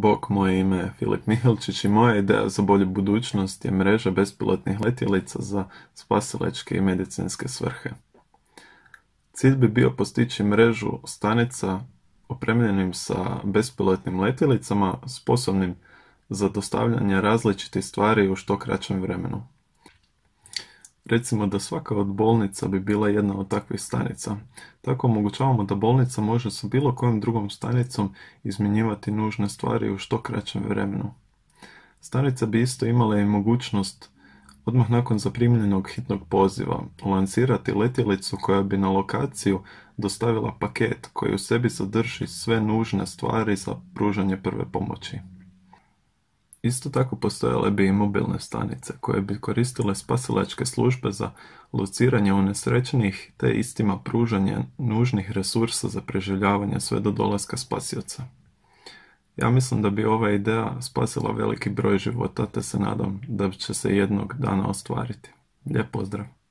bok, moje ime je Filip Mihelčić i moja ideja za bolju budućnost je mreža bespilotnih letjelica za spasilačke i medicinske svrhe. Cilj bi bio postići mrežu stanica opremljenim sa bespilotnim letjelicama sposobnim za dostavljanje različitih stvari u što kraćem vremenu. Recimo da svaka od bolnica bi bila jedna od takvih stanica. Tako omogućavamo da bolnica može sa bilo kojom drugom stanicom izmjenjivati nužne stvari u što kraćem vremenu. Stanice bi isto imale i mogućnost odmah nakon zaprimljenog hitnog poziva lansirati letjelicu koja bi na lokaciju dostavila paket koji u sebi sadrži sve nužne stvari za pružanje prve pomoći. Isto tako postojale bi i mobilne stanice koje bi koristile spasilačke službe za lociranje unesrećenih te istima pružanje nužnih resursa za preživljavanje sve do dolaska spasioca. Ja mislim da bi ova ideja spasila veliki broj života te se nadam da će se jednog dana ostvariti. Lijep pozdrav!